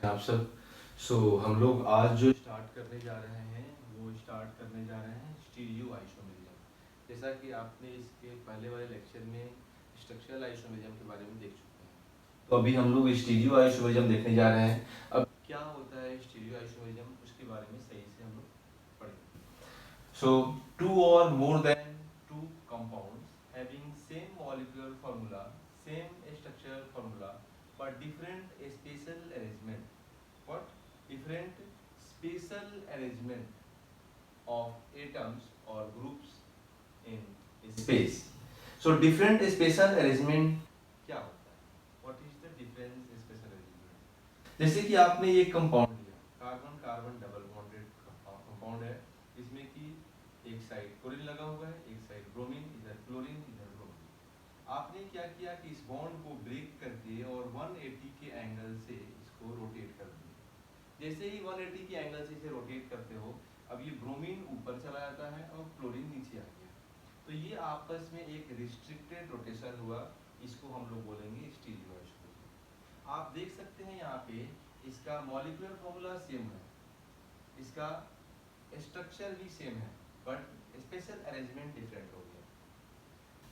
आप सब। हम लोग आज जो स्टार्ट करने जा रहे हैं वो स्टार्ट करने जा रहे हैं स्टीरियो आइसोमेरिज्म। जैसा कि आपने इसके पहले वाले लेक्चर में स्ट्रक्चरल आइसोमेरिज्म के बारे में देख चुके हैं, तो अभी हम लोग स्टीरियो आइसोमेरिज्म देखने जा रहे हैं। अब क्या होता है स्टीरियो आइसोमेरिज्म, उसके बारे में सही से हम लोग पढ़ेंगे। टू और more than two compounds having same molecular formula, same structural formula, but different spatial arrangement. What? Different spatial arrangement of atoms or groups in space. So different spatial arrangement क्या होता है? What is the difference spatial arrangement? जैसे कि आपने ये compound लिया, carbon carbon double bonded compound है, इसमें कि एक साइड क्लोरीन लगा हुआ है, एक साइड ब्रोमीन, इधर क्लोरीन इधर ब्रोमीन। आपने क्या किया कि इस बॉन्ड को ब्रेक करके और 180 के एंगल से इसको रोटेट कर दिया। जैसे ही 180 के एंगल से इसे रोटेट करते हो, अब ये ब्रोमीन ऊपर चला जाता है और क्लोरीन नीचे आ गया, तो ये आपस में एक रिस्ट्रिक्टेड रोटेशन हुआ, इसको हम लोग बोलेंगे स्टीरियो आइसोमेरिज्म। आप देख सकते हैं यहाँ पे इसका मॉलिक्यूलर फॉर्मूला सेम है, इसका स्ट्रक्चर भी सेम है, बट स्पेशल अरेंजमेंट डिफरेंट हो गया।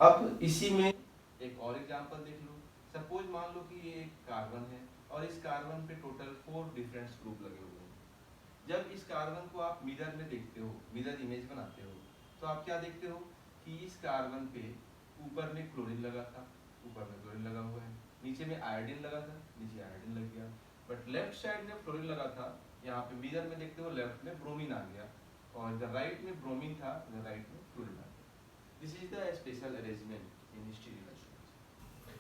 अब इसी में एक और एग्जांपल देख लो। सपोज मान लो कि ये एक कार्बन है और इस कार्बन पे टोटल 4 डिफरेंट ग्रुप लगे हुए हैं। जब इस कार्बन को आप मिरर में देखते हो, मिरर इमेज बनाते हो, तो आप क्या देखते हो कि इस कार्बन पे ऊपर में क्लोरीन लगा था, ऊपर में क्लोरीन लगा हुआ है, नीचे में आयोडीन लगा था, नीचे आयोडीन लग गया, बट लेफ्ट साइड में फ्लोरीन लगा था, यहाँ पे मिरर में देखते हो लेफ्ट में ब्रोमीन आ गया, और इधर राइट में ब्रोमीन था, इधर राइट में क्लोरीन आ गया। This is the special arrangement in stereo isomerism.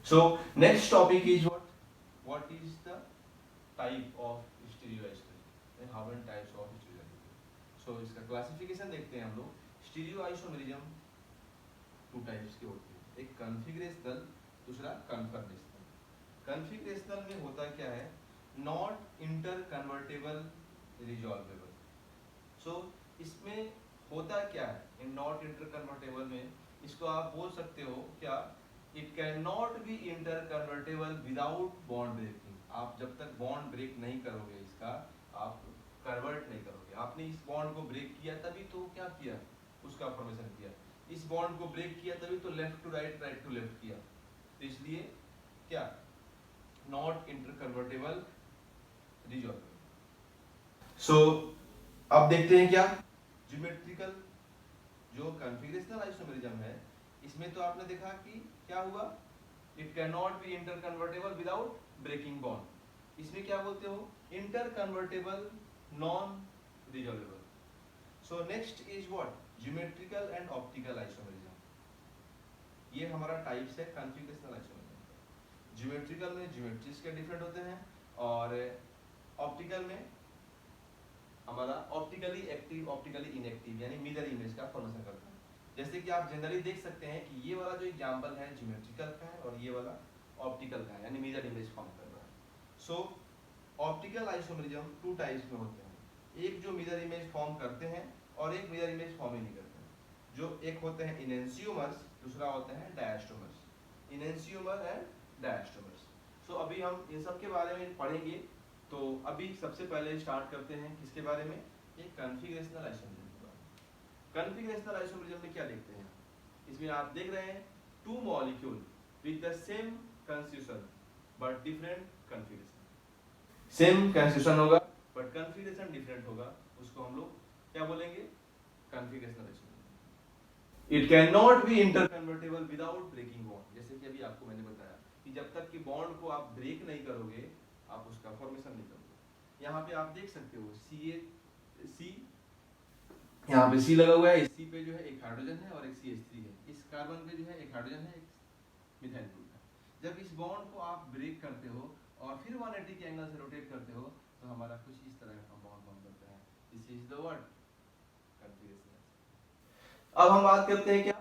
So next topic is what? What is the type of stereo isomerism? How many types of stereo isomerism? So इसका classification देखते हैं हम लोग। Stereo isomerism 2 types के होते हैं, एक configurational, दूसरा कन्फर्मेशनल। कॉन्फ़िगरेशनल में होता क्या है? Not inter convertible resolvable. So इसमें होता क्या है? इन नॉट इंटर कन्वर्टेबल में इसको आप बोल सकते हो क्या? It can not be inter convertible without bond breaking. आप जब तक बॉन्ड ब्रेक नहीं करोगे इसका, आप कन्वर्ट नहीं करोगे। आपने इस बॉन्ड को ब्रेक किया तभी तो क्या किया, उसका फॉर्मेशन किया। इस बॉन्ड को ब्रेक किया तभी तो left to right, right to left किया। तो इसलिए क्या, not inter convertible resolvable. So अब देखते हैं क्या ज्योमेट्रिकल जो कॉन्फ़िगरेशनल आइसोमेरिज्म है, इसमें तो आपने देखा कि क्या हुआ, it can not be inter convertible without breaking bond. इसमें क्या बोलते हो, inter convertible non resolvable. So next is what, geometrical and optical isomerism. ये हमारा टाइप्स है कॉन्फ़िगरेशनल आइसोमेरिज्म। ज्योमेट्रिकल में ज्योमेट्रीज के डिफरेंट होते हैं, और ऑप्टिकल में हमारा ऑप्टिकली एक्टिव ऑप्टिकली इनएक्टिव यानी मिरर इमेज का फॉर्मेशन करता है। जैसे कि आप जनरली देख सकते हैं कि ये वाला जो एग्जांपल है ज्योमेट्रिकल का है, और ये वाला ऑप्टिकल का है, यानी मिरर इमेज फॉर्म कर रहा है। सो ऑप्टिकल आइसोमेरिज्म 2 टाइप्स में होते हैं, एक जो मिरर इमेज फॉर्म करते हैं और एक मिरर इमेज फॉर्म ही नहीं करते हैं। जो एक होते हैं इनेंशियोमर्स, दूसरा होते हैं डायस्टोमर्स। Enantiomer and डायस्टोमर्स। सो अभी हम इन सब के बारे में पढ़ेंगे। तो अभी सबसे पहले स्टार्ट करते हैं किसके बारे में, एक कॉन्फ़िगरेशनल आइसोमेरिज्म के बारे में। कॉन्फ़िगरेशनल आइसोमेरिज्म में क्या देखते हैं, इसमें आप देख रहे हैं 2 molecule with the same constitution but different configuration. Same constitution होगा बट कॉन्फ़िगरेशन डिफरेंट होगा, उसको हम लोग क्या बोलेंगे, configurational isomerism. It can not be interconvertible without breaking bond. जैसे कि अभी आपको मैंने बताया कि जब तक कि बॉन्ड को आप ब्रेक नहीं करोगे, आप उसका फॉर्मेशन नहीं करोगे। यहाँ पे आप देख सकते हो सी, यहाँ पे सी लगा हुआ है, इस सी पे जो है एक हाइड्रोजन है और एक CH3 है। इस कार्बन पे जो है एक हाइड्रोजन है, एक मिथाइल ग्रुप है। जब इस बॉन्ड को आप ब्रेक करते हो और फिर 180 के एंगल से रोटेट करते हो, तो हमारा कुछ इस तरह का बॉन्ड फॉर्म करता है। This is the word configuration. अब हम बात करते हैं क्या,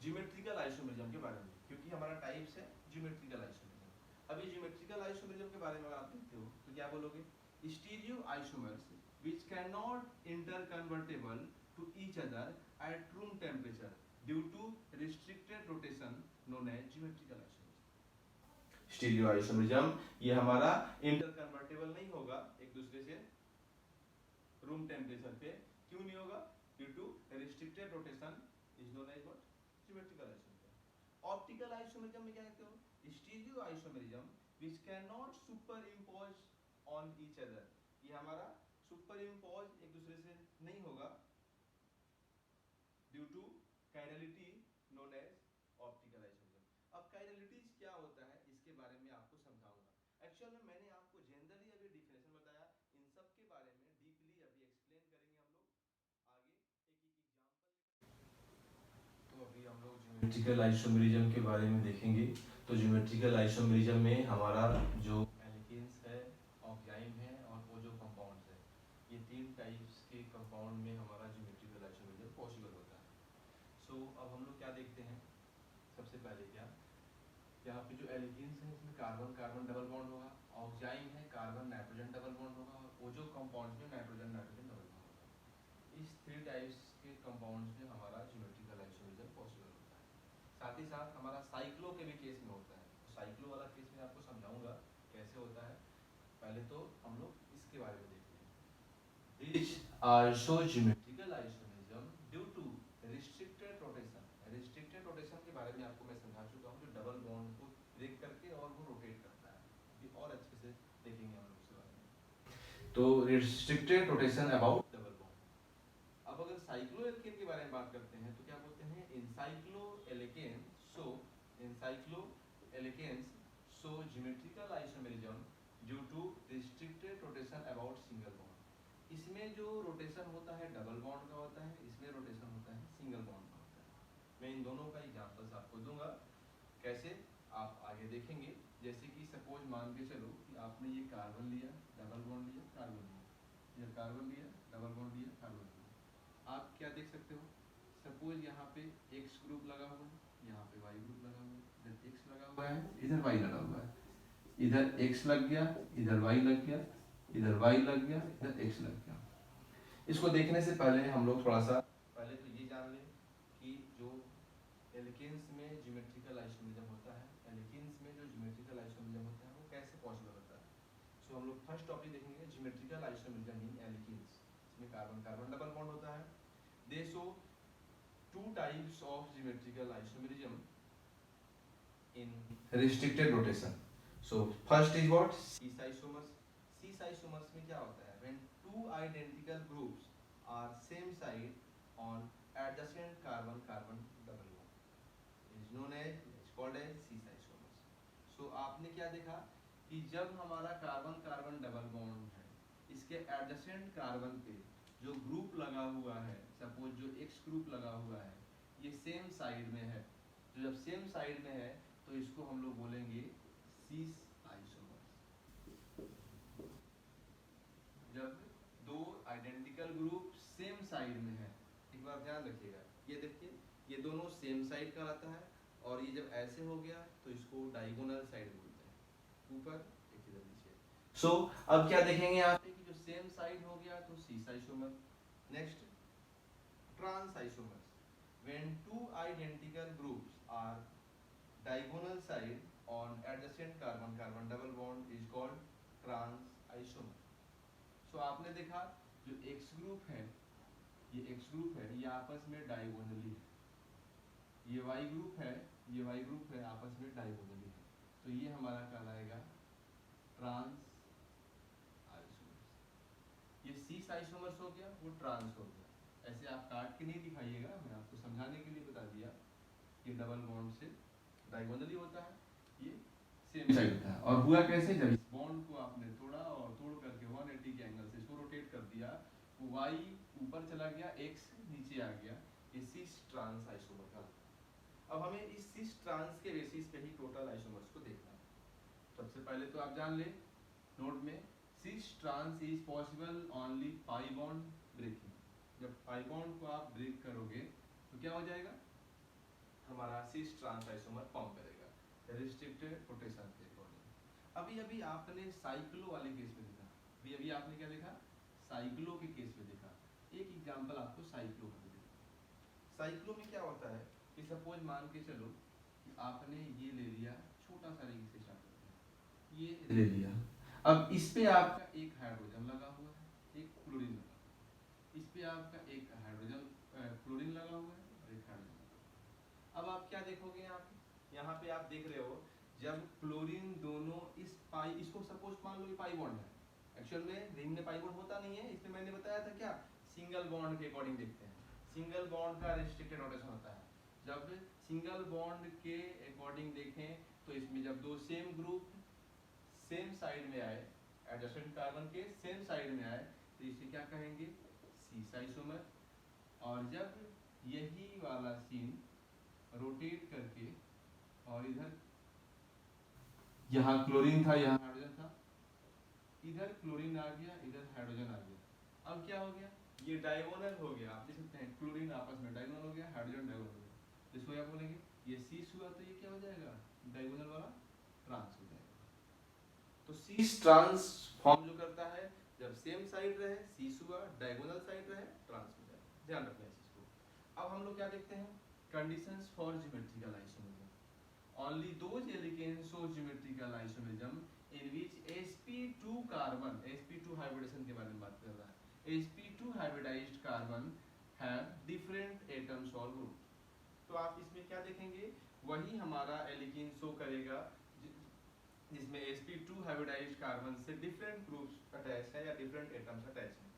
ज्योमेट्रिकल आइसोमेरिज्म के बारे में, क्योंकि हमारा टाइप्स है ज्योमेट्रिकल आइसोमेरिज्म। अभी ज्योमेट्रिकल आइसोमेरिज्म के बारे में अगर आप देखते हो तो क्या बोलोगे, stereo isomers which cannot interconvertible to each other at room temperature due to restricted rotation known as geometrical isomerism. Stereoisomerism ये हमारा इंटरकन्वर्टेबल नहीं होगा एक दूसरे से रूम टेम्परेचर पे। क्यों नहीं होगा? Due to restricted rotation is known as what? Symmetrical isomerism. Optical isomerism में क्या कहते हो? Stereoisomerism which can not superimpose on each other, ये हमारा सुपर इम्पोज एक दूसरे से नहीं होगा due to chirality known as optical isomerism. अब कायरलिटीज क्या होता है इसके बारे में आपको समझाऊंगा। एक्चुअल में मैंने आपको जनरली अभी डिफिनेशन बताया, इन सब के बारे में डीपली अभी एक्सप्लेन करेंगे हम लोग आगे एक एक एग्जांपल। तो अभी हम लोग ज्योमेट्रिकल आइसोमरिज्म के बारे में देखेंगे। तो ज्योमेट्रिकल आइसोमरिज्म में हमारा जो एल्केन्स है, ऑक्साइड है और वो जो कंपाउंड्स है, ये तीन टाइप्स के कंपाउंड में हमारा ज्योमेट्रिकल आइसोमरिज्म पॉसिबल होता है। सो अब हम लोग क्या देखते हैं, सबसे पहले क्या, यहाँ पे जो एल्केन्स है इसमें कार्बन कार्बन डबल बॉन्ड होगा, ऑक्साइड है कार्बन नाइट्रोजन डबल बॉन्ड होगा, और वो जो कंपाउंड्स में नाइट्रोजन नाइट्रोजन डबल बॉन्ड होगा। इस थ्री टाइप्स के कंपाउंड्स में हमारा ज्योमेट्रिकल आइसोमरिज्म पॉसिबल होता है। साथ ही साथ हमारा साइक्लो के भी केस में होता है। तो साइक्लो वाला केस में आपको समझाऊंगा कैसे होता है। पहले तो हम लोग इसके बारे में देखते हैं। These are so geometrical isomerism due to restricted rotation। restricted rotation के बारे में आपको मैं समझा चुका हूँ, जो डबल बॉन्ड को ब्रेक करके और वो रोटेट करता है। ये और अच्छे से देखेंगे हम लोग इसके बारे में। तो restricted rotation about double bond. अब अगर साइक्लोएल्केन के बारे में बात करते हैं तो क्या बोलते हैं? In cycloalkane so in cycloalkanes so geometrical isomerism due to restricted rotation about single bond. इसमें जो रोटेशन होता है डबल बॉन्ड का होता है, इसमें रोटेशन होता है सिंगल बॉन्ड का होता है। मैं इन दोनों का एग्जांपल्स आपको दूंगा, कैसे आप आगे देखेंगे। जैसे कि सपोज मान के चलो कि आपने ये कार्बन लिया, डबल बॉन्ड लिया, कार्बन लिया, ये कार्बन लिया, डबल बॉन्ड लिया, कार्बन लिया। आप क्या देख सकते हो? सपोज यहाँ पे एक्स ग्रुप लगा हुआ है, यहाँ पे वाई ग्रुप लगा हुआ है, इधर एक्स लगा हुआ है, इधर वाई लगा हुआ है, इधर एक्स लग गया, इधर वाई लग गया, इधर y लग गया, इधर x लग गया। इसको देखने से पहले हम लोग थोड़ा सा पहले तो ये जान लें कि जो एल्केन्स में ज्योमेट्रिकल आइसोमरिज्म होता है, एल्केन्स में जो ज्योमेट्रिकल आइसोमरिज्म होता है वो कैसे पॉसिबल होता है। सो हम लोग फर्स्ट टॉपिक देखेंगे ज्योमेट्रिकल आइसोमरिज्म इन एल्केन्स। इसमें कार्बन कार्बन डबल बॉन्ड होता है। दे show two types of geometrical isomerism in restricted rotation। So first is what? cis isomers। cis isomers में क्या होता है? When two identical groups are same side on adjacent carbon carbon double bond is known as, it's called as cis isomers। So आपने क्या देखा कि जब हमारा कार्बन कार्बन डबल बॉन्ड है, इसके एडजेसेंट कार्बन पे जो ग्रुप लगा हुआ है, सपोज जो एक्स ग्रुप लगा हुआ है, ये सेम साइड में है। तो जब सेम साइड में है तो इसको हम लोग बोलेंगे सीस आइसोमर्स। जब दो आइडेंटिकल ग्रुप सेम साइड में है, एक बार ध्यान रखिएगा, ये देखिए ये दोनों सेम साइड कहलाता है, और ये जब ऐसे हो गया तो इसको डायगोनल साइड बोलते हैं, ऊपर एक इधर नीचे। सो अब क्या देखेंगे यहाँ पे कि जो सेम साइड हो गया तो cis isomer. Next trans isomers. When two identical groups are diagonal side on adjacent carbon carbon double bond is called trans isomer। So आपने देखा जो X ग्रुप है, ये X ग्रुप है, ये आपस में डायगोनली है, ये Y ग्रुप है, ये Y ग्रुप है, आपस में डायगोनली है, तो ये हमारा कहलाएगा ट्रांस आइसोमर्स। ये सीस आइसोमर्स हो गया, वो ट्रांस हो गया। ऐसे आप काट के नहीं दिखाइएगा, मैं आपको समझाने के लिए बता दिया। ये डबल बॉन्ड से डायगोनली होता है, ये सेम साइड होता है। और हुआ कैसे? जब इस बॉन्ड को आपने तोड़ा और तोड़ करके 180 के एंगल से इसको रोटेट कर दिया, वो y ऊपर चला गया, x नीचे आ गया, ये सिस ट्रांस आइसोमर का। अब हमें इस सिस ट्रांस के बेसिस पे ही टोटल आइसोमर्स को देखना है। सबसे पहले तो आप जान ले नोट में, cis trans is possible only pi bond breaking. जब पाई बॉन्ड को आप ब्रेक करोगे तो क्या हो जाएगा? हमारा सिस ट्रांस आइसोमर फॉर्म करेगा रिस्ट्रिक्टेड रोटेशन के अकॉर्डिंग। अभी अभी आपने साइक्लो वाले केस में देखा, अभी अभी आपने क्या देखा? साइक्लो के केस में देखा। एक एग्जांपल आपको साइक्लो का भी देखा। साइक्लो में क्या होता है कि सपोज मान के चलो कि आपने ये ले लिया, छोटा सा रिंग से स्टार्ट करते हैं, ये ले लिया। अब इस पे आपका एक हाइड्रोजन लगा हुआ है, एक क्लोरीन लगा हुआ है। इस पे आपका एक हाइड्रोजन क्लोरीन लगा हुआ है और एक हाइड्रोजन लगा हुआ है। अब आप क्या देखोगे यहाँ पे आप देख रहे हो, जब क्लोरीन दोनों इस पाई, इसको सपोज मान लो ये पाई बॉन्ड है। एक्चुअल में रिंग में पाई बॉन्ड होता नहीं है, इसमें मैंने बताया था क्या, सिंगल बॉन्ड के अकॉर्डिंग देखते हैं। सिंगल बॉन्ड का रेस्ट्रिक्टेड रोटेशन होता है। जब सिंगल बॉन्ड के अकॉर्डिंग देखें तो इसमें जब दो सेम ग्रुप सेम साइड में आए, एडजेसेंट कार्बन के सेम साइड में आए, तो इसे क्या कहेंगे, सीस आइसोमर। और जब यही वाला सीन रोटेट करके और इधर, यहाँ क्लोरीन था यहाँ हाइड्रोजन था, इधर क्लोरीन आ गया इधर हाइड्रोजन आ गया। अब क्या हो गया, ये डायगोनल हो गया। आप देख सकते हैं क्लोरीन आपस में डायगोनल हो गया, हाइड्रोजन डायगोनल हो गया। इसको क्या बोलेंगे, ये सीस हुआ तो ये क्या हो जाएगा, डायगोनल वाला ट्रांस हो जाएगा। तो सीस ट्रांस फॉर्म जो करता है, जब सेम साइड रहे सीस हुआ, डायगोनल साइड रहे ट्रांस हो जाएगा। ध्यान रखना है इस चीज को। अब हम लोग क्या देखते हैं, conditions for geometrical isomerism. Only those alkanes show geometrical isomerism in which sp2 carbon, sp2 hybridization के बारे में बात कर रहा है, sp2 hybridized carbon have different atoms or group। तो आप इसमें क्या देखेंगे, वही हमारा एल्कीन शो करेगा जिसमें sp2 हाइब्रिडाइज्ड कार्बन से डिफरेंट ग्रुप्स अटैच है या डिफरेंट एटम्स अटैच हैं।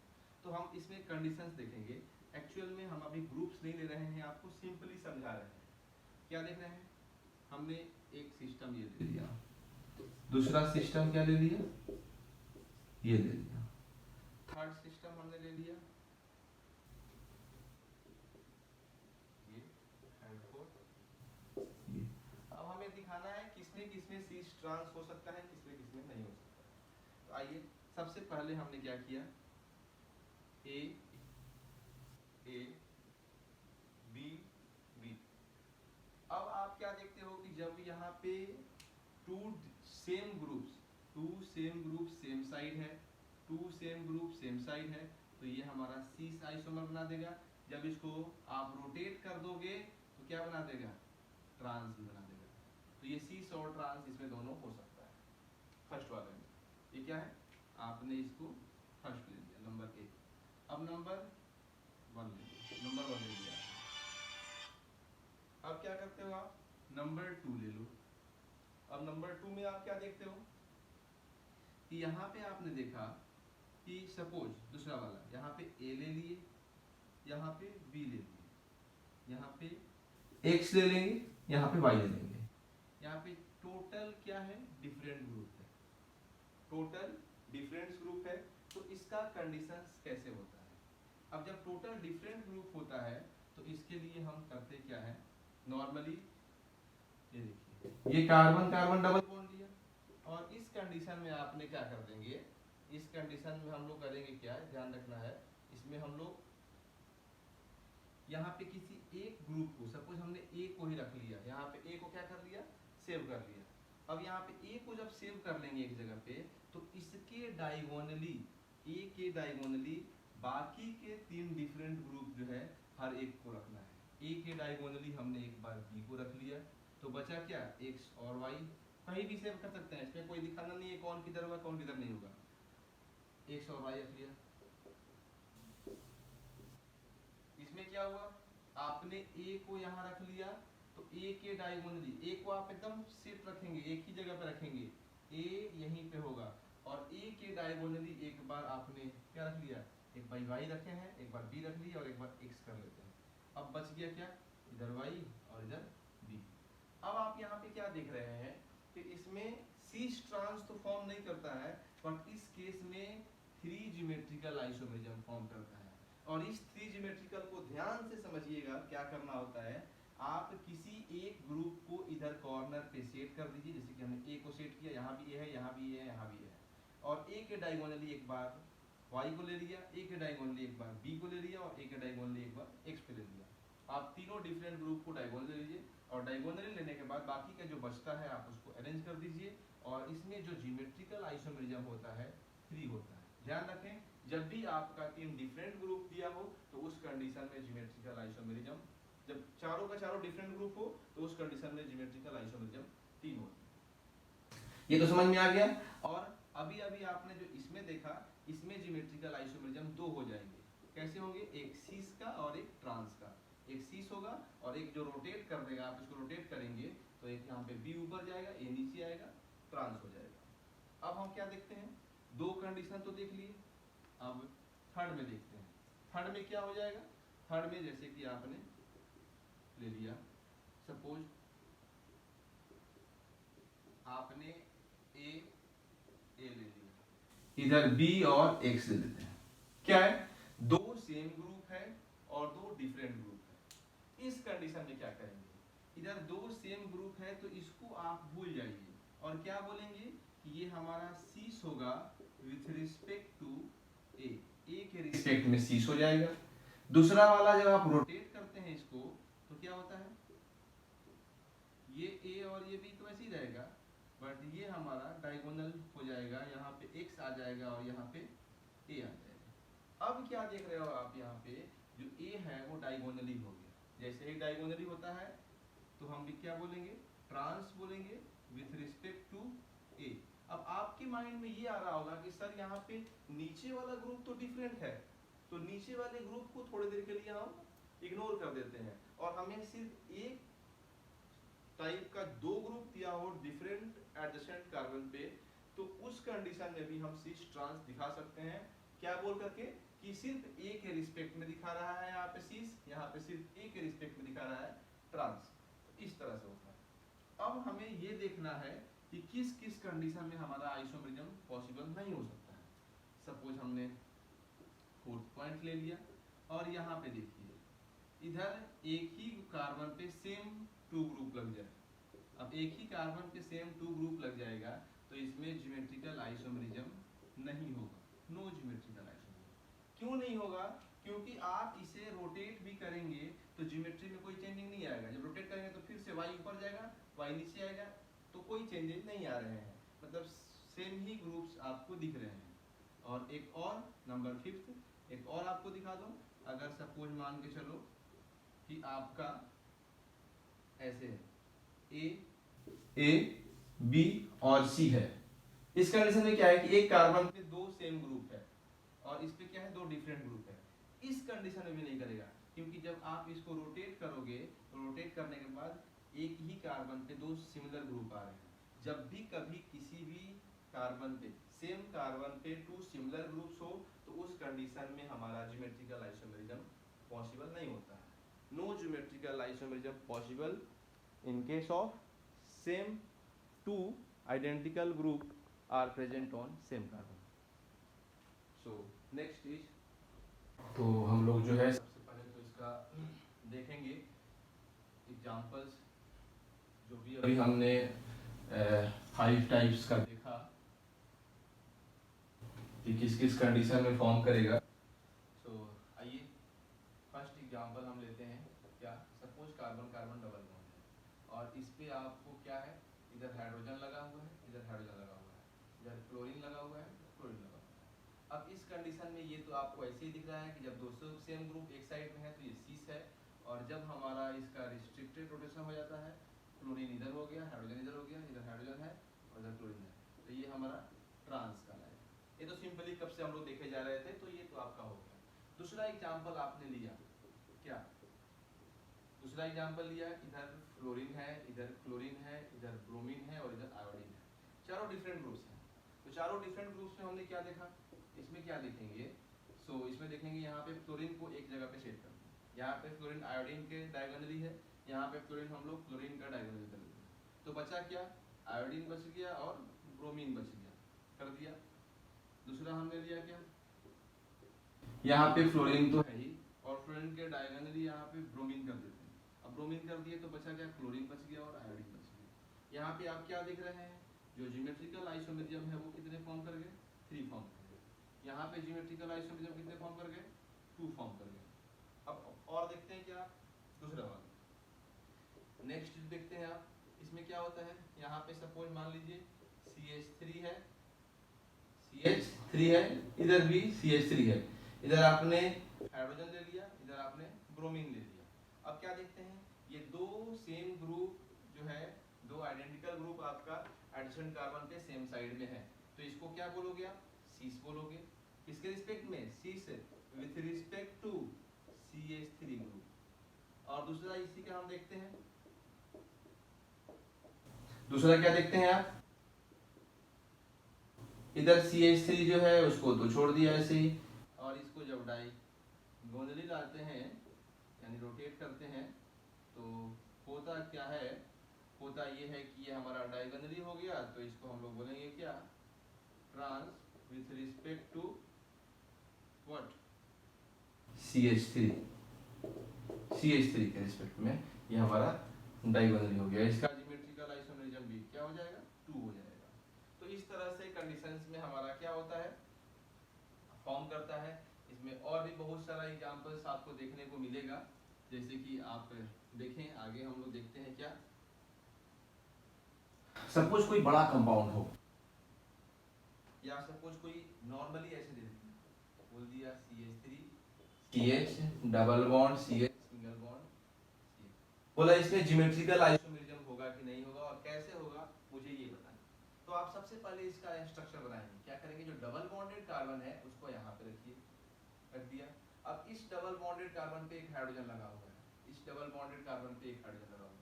तो हम इसमें कंडीशंस देखेंगे। एक्चुअल में हम अभी ग्रुप्स नहीं ले रहे हैं, आपको सिंपली समझा रहे हैं। क्या देख रहे हैं, हमने एक सिस्टम ये ले लिया, दूसरा सिस्टम क्या ले लिया, ये ले लिया, थर्ड सिस्टम हमने ले लिया ये, एंड फोर्थ ये। अब हमें दिखाना है किसमें किसमें सीस ट्रांस हो सकता है, किसमें किसमें नहीं हो सकता है। तो आइए सबसे पहले हमने क्या किया, ए ए बी बी। अब आप क्या देखते हो कि जब यहाँ पे two same groups same side है, two same group same side है, तो ये हमारा सीस आइसोमर बना देगा। जब इसको आप रोटेट कर दोगे तो क्या बना देगा, ट्रांस भी बना देगा। तो ये सीस और ट्रांस इसमें दोनों हो सकता है। फर्स्ट वाले में ये क्या है, आपने इसको फर्स्ट ले लिया नंबर 1। अब नंबर 1 ले लिया, नंबर 1 ले लिया। अब क्या करते हो आप, नंबर 2 ले लो। अब नंबर 2 में आप क्या देखते हो कि यहाँ पे आपने देखा कि सपोज दूसरा वाला, यहाँ पे ए ले लिए, यहाँ पे बी ले लिए, यहाँ पे एक्स ले लेंगे, यहाँ पे वाई ले लेंगे। यहाँ पे टोटल क्या है, डिफरेंट ग्रुप है, टोटल डिफरेंट ग्रुप है। तो इसका कंडीशंस कैसे होता है, अब जब टोटल डिफरेंट ग्रुप होता है तो इसके लिए हम करते क्या है, नॉर्मली ये देखिए ये कार्बन कार्बन डबल बॉन्ड लिया, और इस कंडीशन में आपने क्या कर देंगे, इस कंडीशन में हम लोग करेंगे क्या, ध्यान रखना है इसमें हम लोग यहाँ पे किसी एक ग्रुप को, सपोज हमने ए को ही रख लिया, यहाँ पे ए को क्या कर लिया, सेव कर लिया। अब यहाँ पे ए को जब सेव कर लेंगे एक जगह पे, तो इसके डायगोनली, ए के डायगोनली बाकी के 3 डिफरेंट ग्रुप जो है हर एक को रखना है। ए के डायगोनली हमने एक बार बी को रख लिया, तो बचा क्या, एक्स और वाई। कहीं भी सेव कर सकते हैं, इसमें कोई दिखाना नहीं है कौन किधर होगा कौन किधर नहीं होगा। एक्स और वाई रख लिया। इसमें क्या हुआ, आपने ए को यहाँ रख लिया, तो ए के डायगोनली, ए को आप एकदम सेट रखेंगे, एक ही जगह पे रखेंगे, ए यहीं पे होगा, और ए के डायगोनली एक बार आपने क्या रख लिया, एक बार वाई रखे हैं, एक बार बी रख लिया और एक बार एक्स कर लेते हैं। अब बच गया क्या, इधर वाई और इधर बी। अब आप यहाँ पे क्या देख रहे हैं कि इसमें सीस ट्रांस तो फॉर्म नहीं करता है, बट इस केस में 3 ज्योमेट्रिकल आइसोमेरिज्म फॉर्म करता है। और इस 3 ज्योमेट्रिकल को ध्यान से समझिएगा, क्या करना होता है, आप किसी एक ग्रुप को इधर कॉर्नर पे सेट कर दीजिए, जैसे कि हमने ए को सेट किया, यहाँ भी ए है, यहाँ भी ए है, यहाँ भी है, और ए के डायगोनली एक बार वाई को ले लिया, ए के डायगोनली एक बार बी को ले लिया, और ए के डायगोनली एक बार एक्स पे ले लिया। आप तीनों डिफरेंट ग्रुप को डायगोनली लीजिए, और डायगोनली लेने के बाद बाकी का जो बचता है आप उसको अरेंज कर दीजिए। और इसमें जो ज्योमेट्रिकल आइसोमेरिज्म होता है 3 होता है। ध्यान रखें, जब भी आपका 3 डिफरेंट ग्रुप दिया हो तो उस कंडीशन में ज्योमेट्रिकल आइसोमेरिज्म, जब चारों का चारों डिफरेंट ग्रुप हो तो उस कंडीशन में ज्योमेट्रिकल आइसोमेरिज्म 3 होता है। ये तो समझ में आ गया। और अभी अभी आपने जो इसमें देखा, इसमें ज्योमेट्रिकल आइसोमेरिज्म दो हो जाएंगे। कैसे होंगे? एक सीस का और एक ट्रांस का। एक सीस होगा और एक जो रोटेट कर देगा, आप इसको रोटेट करेंगे तो एक यहाँ पे बी ऊपर जाएगा, ए नीचे आएगा, ट्रांस हो जाएगा। अब हम क्या देखते हैं, दो कंडीशन तो देख लिए, अब थर्ड में देखते हैं। थर्ड में क्या हो जाएगा? थर्ड में जैसे कि आपने ले लिया, सपोज आपने ए ले लिया, इधर बी और एक्स ले लेते हैं। क्या है? दो सेम ग्रुप है और दो डिफरेंट ग्रुप है। इस कंडीशन में क्या करेंगे? इधर दो सेम ग्रुप है तो इसको आप भूल जाइए और क्या बोलेंगे कि ये हमारा सीस होगा विथ रिस्पेक्ट टू ए के रिस्पेक्ट में सीस हो जाएगा। दूसरा वाला जब आप रोटेट करते हैं इसको तो क्या होता है, ये ए और ये बी तो ऐसे ही रहेगा, बट ये हमारा डायगोनल हो जाएगा, यहाँ पे x आ जाएगा और यहाँ पे a आ जाएगा। अब क्या देख रहे हो आप, यहाँ पे जो a है वो डायगोनली हो गया। जैसे ही डायगोनली होता है तो हम भी क्या बोलेंगे? ट्रांस बोलेंगे विथ रिस्पेक्ट टू a। अब आपके माइंड में ये आ रहा होगा कि सर यहाँ पे नीचे वाला ग्रुप तो डिफरेंट है, तो नीचे वाले ग्रुप को थोड़ी देर के लिए हम इग्नोर कर देते हैं और हमें सिर्फ एक टाइप का दो ग्रुप दिया हो डिफरेंट एडजेसेंट कार्बन पे, तो उस कंडीशन में भी हम सिस ट्रांस दिखा सकते हैं। क्या बोल करके? कि सिर्फ ए के रिस्पेक्ट में दिखा रहा है यहाँ पे सिस, यहाँ पे सिर्फ ए के रिस्पेक्ट में दिखा रहा है ट्रांस। तो इस तरह से होता है। अब हमें ये देखना है कि किस किस कंडीशन में हमारा आइसोमेरिज्म पॉसिबल नहीं हो सकता है। सपोज हमने फोर्थ पॉइंट ले लिया और यहाँ पे देखिए, इधर एक ही कार्बन पे सेम टू ग्रुप लग जाए। अब एक ही कार्बन पे सेम टू ग्रुप लग जाएगा तो इसमें ज्योमेट्रिकल आइसोमेरिज्म नहीं होगा, नो ज्योमेट्रिकल आइसोमेरिज्म। क्यों नहीं होगा? क्योंकि आप इसे रोटेट भी करेंगे तो ज्योमेट्री में कोई चेंजिंग नहीं आएगा। जब रोटेट करेंगे तो फिर से y ऊपर जाएगा, y नीचे आएगा, तो कोई चेंजेस नहीं आ रहे हैं, मतलब सेम ही ग्रुप्स आपको दिख रहे हैं। और एक और नंबर फिफ्थ, एक और आपको दिखा दूं, अगर सपोज मान के चलो कि आपका ऐसे ए बी और सी है। इस कंडीशन में क्या है कि एक कार्बन पे दो सेम ग्रुप है और इस पे क्या है, दो डिफरेंट ग्रुप है। इस कंडीशन में भी नहीं करेगा, क्योंकि जब आप इसको रोटेट करोगे तो रोटेट करने के बाद एक ही कार्बन पे दो सिमिलर ग्रुप आ रहे हैं। जब भी कभी किसी भी कार्बन पे, सेम कार्बन पे टू सिमिलर ग्रुप्स हो तो उस कंडीशन में हमारा ज्योमेट्रिकल आइसोमेरिज्म पॉसिबल नहीं होता है। No geometrical isomerism possible in case of same two identical group are present on same carbon. So next is, तो हम लोग जो है सबसे पहले तो इसका देखेंगे एग्जांपल्स, जो भी अभी हमने 5 टाइप्स का देखा कि किस किस कंडीशन में फॉर्म करेगा। सो आइए फर्स्ट एग्जांपल हम लेते हैं। क्या? Suppose carbon carbon double bond है और इस पे आपको क्या है, इधर हाइड्रोजन लगा हुआ है, इधर हाइड्रोजन लगा हुआ है, इधर क्लोरीन लगा हुआ है, क्लोरीन लगा हुआ है। अब इस कंडीशन में ये तो आपको ऐसे ही दिख रहा है कि जब दोस्तों सेम ग्रुप एक साइड में है तो ये सीस है, और जब हमारा इसका रिस्ट्रिक्टेड रोटेशन हो जाता है, क्लोरीन इधर हो गया, हाइड्रोजन इधर हो गया, इधर हाइड्रोजन है और इधर क्लोरीन है, तो ये हमारा ट्रांस कहलाएगा। ये तो सिंपली कब से हम लोग देखे जा रहे थे, तो ये तो आपका हो गया। दूसरा एग्जाम्पल आपने लिया, क्या? दूसरा एग्जाम्पल लिया, इधर फ्लोरीन है, इधर क्लोरीन है, इधर ब्रोमीन है और इधर आयोडीन है। चारों डिफरेंट ग्रुप्स हैं। तो चारों डिफरेंट ग्रुप्स में हमने क्या देखा, इसमें क्या देखेंगे? इसमें देखेंगे यहाँ पे फ्लोरीन को एक जगह पे सेट कर दिया, यहाँ पे फ्लोरीन आयोडीन के डायगोनली है, यहाँ पे फ्लोरीन हम लोग क्लोरीन का डायगोनली कर दिया, तो बचा क्या? आयोडीन बच गया और ब्रोमीन बच गया, कर दिया। दूसरा हमने लिया क्या, यहाँ पे फ्लोरीन तो है ही और फ्लोरीन के डायगोनली यहाँ पे ब्रोमीन कर देते हैं। अब ब्रोमीन कर दिए तो बचा क्या? क्लोरीन बच गया और आयोडीन बच गया। यहाँ पे आप क्या देख रहे हैं, जो ज्योमेट्रिकल आइसोमेरिज्म है वो कितने फॉर्म कर गए? 3 फॉर्म कर गए। यहाँ पे ज्योमेट्रिकल आइसोमेरिज्म कितने फॉर्म कर गए? 2 फॉर्म कर गए। अब और देखते हैं क्या, दूसरा वाला नेक्स्ट देखते हैं आप। इसमें क्या होता है, यहाँ पे सपोज मान लीजिए CH3 है, CH3 है, इधर भी CH3 है, इधर आपने हाइड्रोजन ले लिया, इधर आपने ब्रोमीन ले लिया। अब क्या देखते हैं, ये दो सेम ग्रुप जो है, दो आइडेंटिकल ग्रुप आपका एडिशन कार्बन पे सेम साइड में है, तो इसको क्या बोलोगे आप? सीस बोलोगे। किसके रिस्पेक्ट में? Cis with respect to CH3 group. और दूसरा इसी का हम देखते हैं, दूसरा क्या देखते हैं आप? इधर CH3 जो है उसको तो छोड़ दिया ऐसे ही, और इसको जब डाई गोंदली लाते हैं यानी रोटेट करते हैं तो होता क्या है? होता ये है कि ये हमारा डायगोनली हो गया, तो इसको हम लोग बोलेंगे क्या? Trans with respect to what? CH3। CH3 के रिस्पेक्ट में ये हमारा डायगोनली हो गया। इसका ज्योमेट्रिकल आइसोमेरिज्म भी क्या हो जाएगा? 2 हो जाएगा। तो इस तरह से कंडीशंस में हमारा क्या होता है? फॉर्म करता है। इसमें और भी बहुत सारा एग्जांपल्स आपको देखने को मिलेगा, जैसे कि आप देखें आगे हम लोग देखते हैं क्या। सपोज कोई बड़ा कंपाउंड हो, या सपोज कोई नॉर्मली ऐसे दे दिया, बोल दिया CH3 CH double bond CH single bond CH। बोला इसमें ज्योमेट्रिकल आइसोमेरिज्म होगा कि नहीं होगा और कैसे होगा मुझे ये बताना। तो आप सबसे पहले इसका स्ट्रक्चर बनाएंगे। क्या करेंगे? जो डबल बॉन्डेड कार्बन है उसको यहाँ पे रखिए, रख दिया। अब इस डबल बॉन्डेड कार्बन पे एक हाइड्रोजन लगा हुआ है, इस डबल बॉन्डेड कार्बन पे एक हाइड्रोजन लगा हुआ है,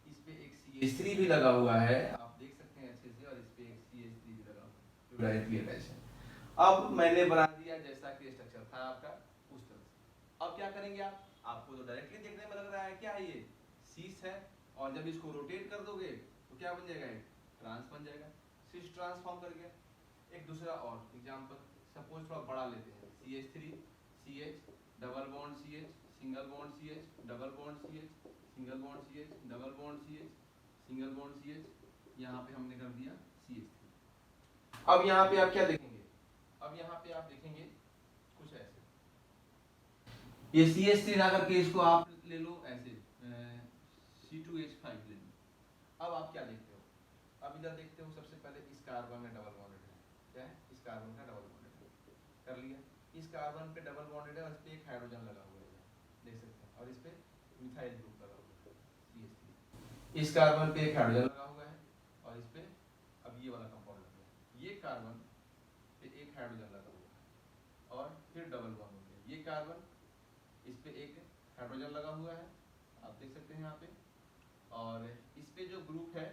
इस पे एक CH3 भी लगा हुआ है, आप देख सकते हैं अच्छे से, और इस पे एक CH3 भी लगा हुआ है जो डायरेक्टली अटैच है। अब मैंने बना दिया जैसा कि स्ट्रक्चर था आपका उस तरह से। अब क्या करेंगे आप? आपको तो डायरेक्टली देखने में लग रहा है क्या है ये? सीस है, और जब इसको रोटेट कर दोगे तो क्या बन जाएगा? एक ट्रांस बन जाएगा, सिस ट्रांसफॉर्म कर गया। एक दूसरा और एग्जांपल, सपोज थोड़ा बड़ा लेते हैं, CH3 CH double bond CH single bond CH double bond CH single bond CH double bond CH single bond CH, यहाँ पे हमने कर दिया CH3। अब यहाँ पे आप क्या देखेंगे? अब यहाँ पे आप देखेंगे कुछ ऐसे, ये CH3 ना करके इसको आप ले लो ऐसे C2H5 ले लो। अब आप क्या देखते हो? अब इधर देखते हो, सबसे पहले इस कार्बन में डबल बॉन्डेड है, क्या है? इस कार्बन का डबल बॉन्डेड है, कर लिया। इस कार्बन पे डबल बॉन्डेड है और इस पे एक हाइड्रोजन लगा हुआ है, देख सकते हैं, और इस पे मिथाइल ग्रुप लगा हुआ है CH3। इस कार्बन पे एक हाइड्रोजन लगा हुआ है और इस पे अब ये वाला कंपाउंड लग गया, ये कार्बन पे एक हाइड्रोजन लगा हुआ है और फिर डबल बॉन्ड हो गया। ये कार्बन, इस पे एक हाइड्रोजन लगा हुआ है, आप देख सकते हैं यहाँ पे, और इस पे जो ग्रुप है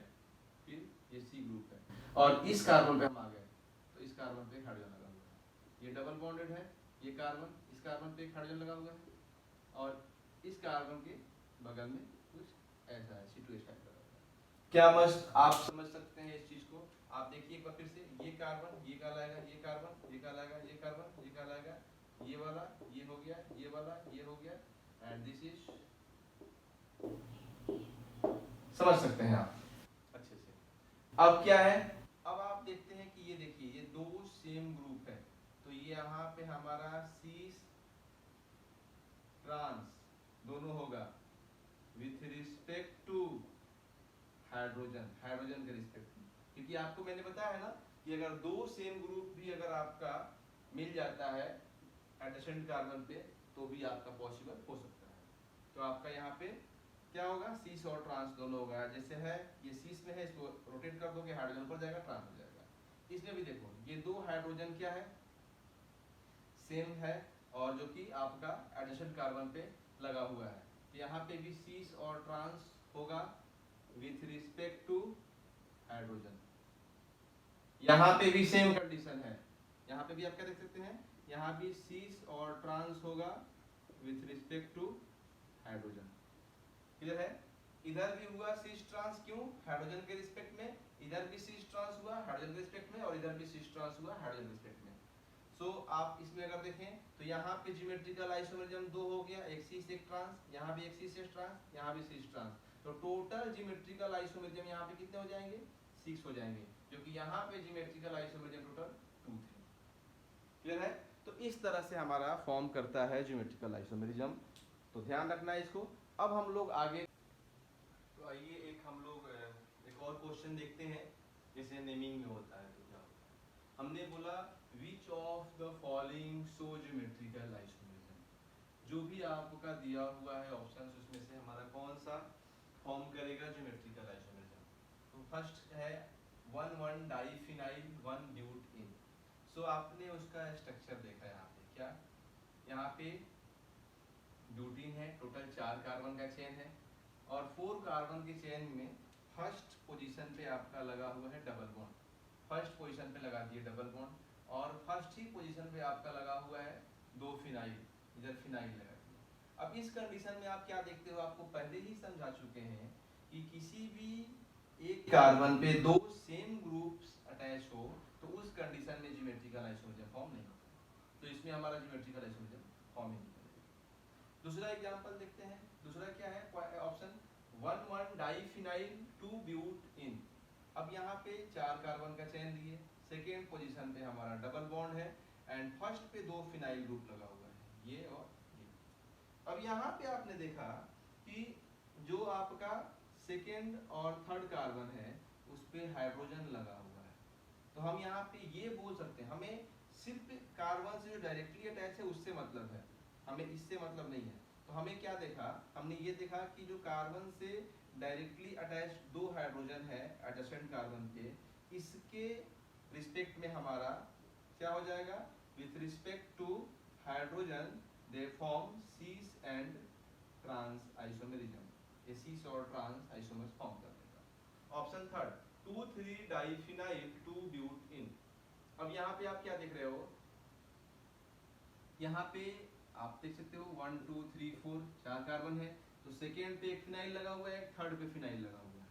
फिर ये C ग्रुप है, और इस कार्बन पे हम आ गए तो इस कार्बन पे हाइड्रोजन लगा हुआ है, ये डबल बॉन्डेड है, ये कार्बन, इस कार्बन पे एक हाइड्रोजन लगा हुआ है, और इस कार्बन के बगल में कुछ ऐसा है C2H5 लगा हुआ है। क्या मस्त आप समझ सकते हैं इस चीज को? आप देखिए एक बार फिर से, ये कार्बन, ये कहलाएगा, ये कार्बन, ये कहलाएगा, ये कार्बन, ये कहलाएगा, ये वाला, ये हो गया, ये वाला, ये हो गया, एंड दिस इज, समझ सकते हैं आप अच्छे से। अब क्या है? अब आप देखते हैं कि ये देखिए ये दो सेम ग्रुप है, तो ये यहाँ पे हमारा सीस ट्रांस दोनों होगा with respect to hydrogen, hydrogen के रिस्पेक्ट में, क्योंकि आपको मैंने बताया है ना कि अगर दो सेम ग्रुप भी अगर आपका मिल जाता है एडिशन कार्बन पे तो भी आपका पॉसिबल हो सकता है। तो आपका यहाँ पे क्या होगा? सीस और ट्रांस दोनों होगा। जैसे है ये सीस में है, इसको रोटेट कर दोगे हाइड्रोजन ऊपर जाएगा, ट्रांस हो जाएगा। इसमें भी देखो ये दो हाइड्रोजन क्या है? सेम है, और जो कि आपका एडिशन कार्बन पे लगा हुआ है, तो यहाँ पे भी सीस और ट्रांस होगा विथ रिस्पेक्ट टू हाइड्रोजन। यहाँ पे भी सेम कंडीशन है, यहाँ पे भी आप क्या देख सकते हैं, यहाँ भी सीस और ट्रांस होगा with respect to hydrogen. Clear है? इधर भी हुआ सीस ट्रांस, क्यों? हाइड्रोजन के रिस्पेक्ट में। इधर भी सीस ट्रांस हुआ हाइड्रोजन के रिस्पेक्ट में, और इधर भी सीस ट्रांस हुआ हाइड्रोजन के रिस्पेक्ट में। सो आप इसमें अगर देखें तो यहाँ पे ज्योमेट्रिकल आइसोमेरिज्म दो हो गया, एक सीस एक ट्रांस, यहाँ भी एक सीस एक ट्रांस, यहाँ भी सीस ट्रांस, तो टोटल ज्योमेट्रिकल आइसोमेरिज्म यहाँ पे कितने हो जाएंगे? 6 हो जाएंगे, जो कि यहाँ पे ज्योमेट्रिकल आइसोमेरिज्म टोटल 2 थे। क्लियर है? तो इस तरह से हमारा फॉर्म करता है ज्योमेट्रिकल आइसोमेरिज्म, तो ध्यान रखना है इसको। अब हम लोग आगे, तो आइए एक हम लोग एक और क्वेश्चन देखते हैं, जैसे नेमिंग में होता है तो क्या होता है। हमने बोला which of the following show geometrical isomerism, जो भी आपका दिया हुआ है ऑप्शंस उसमें से हमारा कौन सा फॉर्म करेगा ज्योमेट्रिकल आइसोमेरिज्म। तो फर्स्ट है 1,1 डाइफिनाइल 1 ब्यूटेन। सो आपने उसका स्ट्रक्चर देखा यहाँ पे, क्या यहाँ पे ब्यूटीन है, टोटल 4 कार्बन का चेन है और 4 कार्बन के चेन में फर्स्ट पोजीशन पे आपका लगा हुआ है डबल बॉन्ड, फर्स्ट पोजीशन पे लगा दिए डबल बॉन्ड और फर्स्ट ही पोजीशन पे आपका लगा हुआ है 2 फिनाइल, इधर फिनाइल लगा दिया। अब इस कंडीशन में आप क्या देखते हो, आपको पहले ही समझा चुके हैं कि किसी भी एक कार्बन पे 2 सेम ग्रुप्स अटैच हो तो उस कंडीशन में ज्योमेट्रिकल आइसोमरिज्म फॉर्म नहीं होता, तो इसमें हमारा ज्योमेट्रिकल आइसोमरिज्म फॉर्म ही नहीं करेगा। दूसरा एग्जांपल देखते हैं, दूसरा क्या है ऑप्शन 1,1 डाइफिनाइल 2 ब्यूटेन। अब यहाँ पे 4 कार्बन का चेन दिए, सेकेंड पोजीशन पे हमारा डबल बॉन्ड है एंड फर्स्ट पे 2 फिनाइल ग्रुप लगा हुआ है, ये और ये। अब यहाँ पे आपने देखा कि जो आपका सेकेंड और थर्ड कार्बन है उस पे हाइड्रोजन लगा हुआ है, तो हम यहाँ पे ये बोल सकते हैं, हमें सिर्फ कार्बन से जो डायरेक्टली अटैच है उससे मतलब है, हमें इससे मतलब नहीं है। तो हमें क्या देखा, हमने ये देखा कि जो कार्बन से डायरेक्टली अटैच 2 हाइड्रोजन है एडजेसेंट कार्बन पे, इसके रिस्पेक्ट में हमारा क्या हो जाएगा, with respect to hydrogen they form cis and trans isomerism, ये सीस और ट्रांस आइसोमर्स फॉर्म कर देगा। Option third 2,3 diphenyl 2 butane. अब यहाँ पे आप क्या देख रहे हो, यहाँ पे आप देख सकते हो 1 2 3 4 4 कार्बन है, तो सेकेंड पे एक फिनाइल लगा हुआ है, थर्ड पे फिनाइल लगा हुआ है,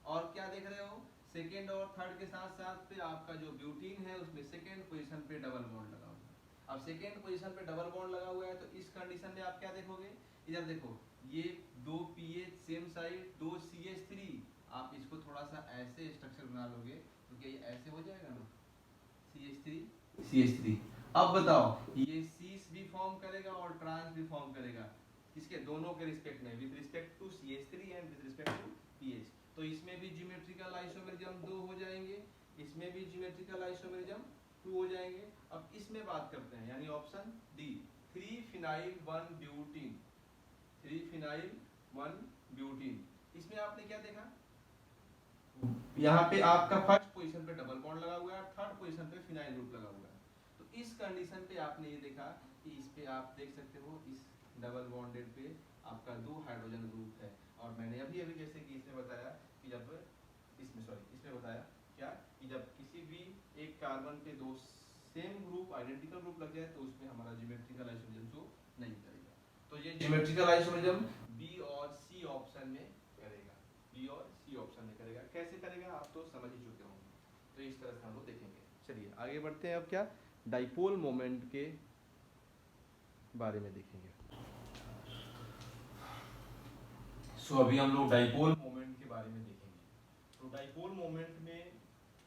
और क्या देख रहे हो, सेकेंड और थर्ड के साथ साथ पे आपका जो ब्यूटीन है उसमें सेकेंड पोजीशन पे डबल बॉन्ड लगा हुआ है। अब सेकेंड पोजीशन पे डबल बॉन्ड लगा हुआ है तो इस कंडीशन में आप क्या देखोगे, इधर देखो ये 2 पीएच सेम साइड 2 CH3, आप इसको थोड़ा सा ऐसे स्ट्रक्चर बना लोगे तो क्या ये ऐसे हो जाएगा ना, CH3 CH3। अब बताओ ये सीस भी फॉर्म करेगा और ट्रांस भी फॉर्म करेगा, किसके, दोनों के रिस्पेक्ट में, with respect to CH3 and with respect to Ph. तो इसमें भी ज्योमेट्रिकल आइसोमेरिज्म 2 हो जाएंगे, इसमें भी ज्योमेट्रिकल आइसोमेरिज्म 2 हो जाएंगे। अब इसमें बात करते हैं, यानी option D 3 phenyl 1 butene, 3 phenyl 1 butene. इसमें आपने क्या देखा, यहाँ पे आपका फर्स्ट पोजीशन पे डबल बॉन्ड लगा हुआ है, थर्ड पोजीशन पे फिनाइल ग्रुप लगा हुआ है। तो इस कंडीशन पे आपने ये देखा कि इस पे आप देख सकते हो इस डबल बॉन्डेड पे आपका 2 हाइड्रोजन ग्रुप है, और मैंने अभी अभी जैसे कि इसमें बताया कि जब इसमें बताया क्या कि जब किसी भी एक कार्बन पे 2 सेम ग्रुप आइडेंटिकल ग्रुप लग जाए तो उसमें हमारा ज्योमेट्रिकल आइसोमेरिज्म शो नहीं करेगा। तो ये ज्योमेट्रिकल आइसोमेरिज्म बी और सी ऑप्शन में करेगा, बी और सी ऑप्शन में करेगा। कैसे करेगा आप तो समझ ही चुके होंगे, तो इस तरह से हम लोग देखेंगे। चलिए आगे बढ़ते हैं, अब क्या डाइपोल मोमेंट के बारे में देखेंगे। सो अभी हम लोग डाइपोल मोमेंट के बारे में देखेंगे। तो डाइपोल मोमेंट में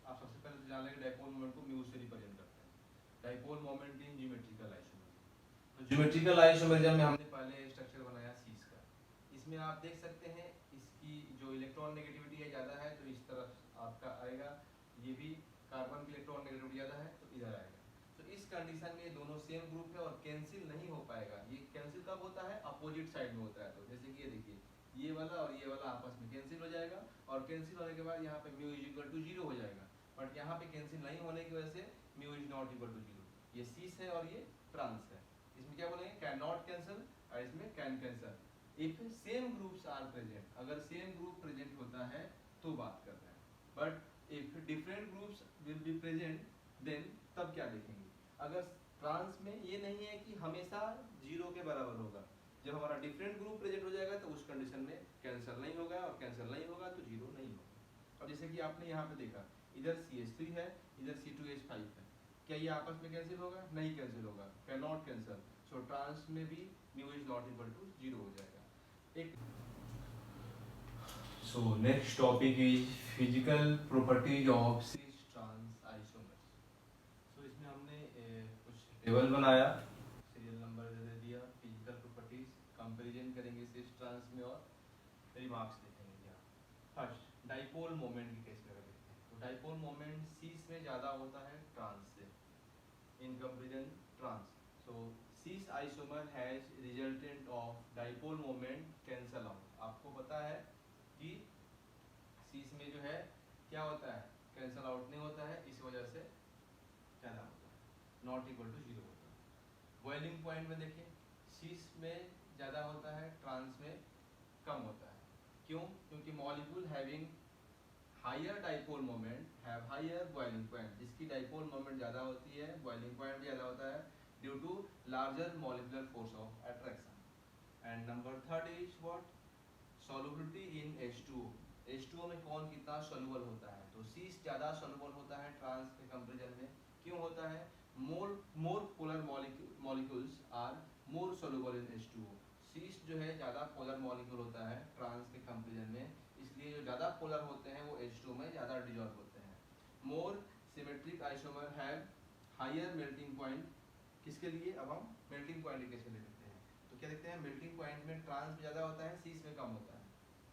आप सबसे पहले तो जान लेंगे डाइपोल मोमेंट को म्यू से रिप्रेजेंट करते हैं, dipole moment in geometrical isomerism. तो ज्योमेट्रिकल आइसोमेरिज्म में हमने पहले स्ट्रक्चर बनाया सीस का, इसमें आप देख सकते हैं इसकी जो इलेक्ट्रॉन नेगेटिविटी है ज़्यादा है तो इस तरफ आपका आएगा, ये भी कार्बन की इलेक्ट्रॉन नेगेटिविटी ज़्यादा है तो इधर आएगा। तो इस कंडीशन में दोनों सेम ग्रुप है और कैंसिल नहीं हो पाएगा। ये कैंसिल कब होता है, अपोजिट साइड में होता है। तो जैसे कि ये देखिए ये वाला और ये वाला आपस में कैंसिल हो जाएगा, और कैंसिल होने के बाद यहाँ पे म्यू इज इक्वल टू 0 हो जाएगा, बट यहाँ पे कैंसिल नहीं होने की वजह से mu is not equal to 0। ये सीस है और ये ट्रांस है, इसमें क्या बोलेंगे, कैन नॉट कैंसिल, और इसमें can cancel if same groups are present. अगर सेम ग्रुप प्रेजेंट होता है तो बात कर रहे हैं, but if different groups will be present then तब क्या देखेंगे। अगर ट्रांस में ये नहीं है कि हमेशा 0 के बराबर होगा, जब हमारा डिफरेंट ग्रुप प्रेजेंट हो जाएगा तो उस कंडीशन में कैंसिल नहीं होगा, और कैंसिल नहीं होगा तो 0 नहीं होगा। और जैसे कि आपने यहाँ पे देखा इधर CH3 है, इधर C2H5 है, क्या ये आपस में कैंसिल होगा, नहीं कैंसिल होगा, can not cancel. So trans में भी mu is not equal to 0 हो जाएगा। एक so next topic is physical properties of cis trans isomers. So इसमें हमने कुछ टेबल बनाया, सीरियल नंबर दे दिया, फिजिकल प्रॉपर्टीज कंपैरिजन करेंगे सिस ट्रांस में और रिमार्क्स देखेंगे। क्या फर्स्ट डाइपोल मोमेंट की केस में अगर देखते हैं तो डाइपोल मोमेंट सीस में ज़्यादा होता है ट्रांस से in comparison trans. So cis isomer has resultant of dipole moment cancel out. आपको पता है कि सीस में जो है क्या होता है, कैंसल आउट नहीं होता है, इस वजह से ज़्यादा होता है, नॉट इक्वल टू 0 होता है। बॉइलिंग पॉइंट में देखिए शीश में ज़्यादा होता है, ट्रांस में कम होता है। क्यों? क्योंकि molecule having higher dipole moment have higher boiling point, जिसकी डाइपोल मोमेंट ज़्यादा होती है, बॉइलिंग पॉइंट भी ज़्यादा होता है due to larger molecular force of attraction. And number third is what? Solubility in H2O। H2O में कौन कितना सोल्यूबल होता है? तो शीश ज़्यादा सोल्यूबल होता है ट्रांस के कंपेरिजन में। क्यों होता है? More polar molecules are more soluble in H2O। शीश जो है ज़्यादा पोलर मॉलिक्यूल होता है ट्रांस के कंपेरिजन में, इसलिए जो ज़्यादा पोलर होते हैं वो H2O में ज़्यादा डिजॉल्व होते हैं। More symmetric isomer have higher melting point. किसके लिए? अब हम मेल्टिंग पॉइंट के केस में देखते हैं। तो क्या देखते हैं? मेल्टिंग पॉइंट में ट्रांस में ज़्यादा होता है, शीश में कम होता है।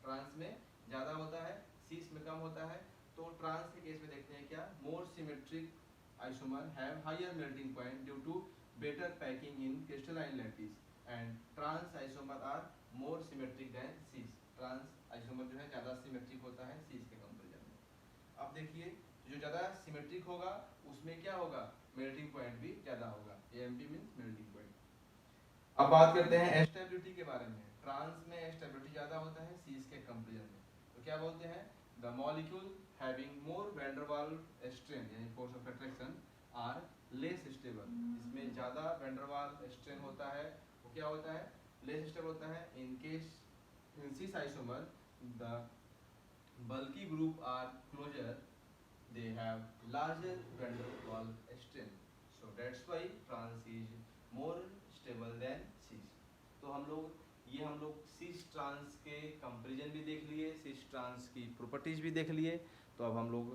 ट्रांस में ज़्यादा होता है, शीश में कम होता है। तो ट्रांस के केस में देखते हैं क्या? More symmetric isomer have higher melting point due to better packing in crystalline lattice, and trans isomer are more symmetric than cis. Trans isomer जो है ज़्यादा सिमेट्रिक होता है शीश के कंपेरिजन में। अब देखिए जो ज़्यादा सिमेट्रिक होगा उसमें क्या होगा? मेल्टिंग पॉइंट भी ज़्यादा होगा। AMP means melting point. अब बात करते हैं स्टेबिलिटी के बारे में। ट्रांस में स्टेबिलिटी ज़्यादा होता है शीश के कंपेरिजन में। तो क्या बोलते हैं? The molecule having more van der Waals strain यानी force of attraction are less stable. इसमें ज़्यादा वैन डर वाल्स स्ट्रेन होता है, वो क्या होता है? लेस स्टेबल होता है। इन केस इन शीश isomer the bulky group are closer, they have larger van der Waals strength, so that's why trans is more stable than cis। तो हम लोग cis trans के कंपैरिजन भी देख लिए, cis trans की प्रॉपर्टीज भी देख लिए। तो अब हम लोग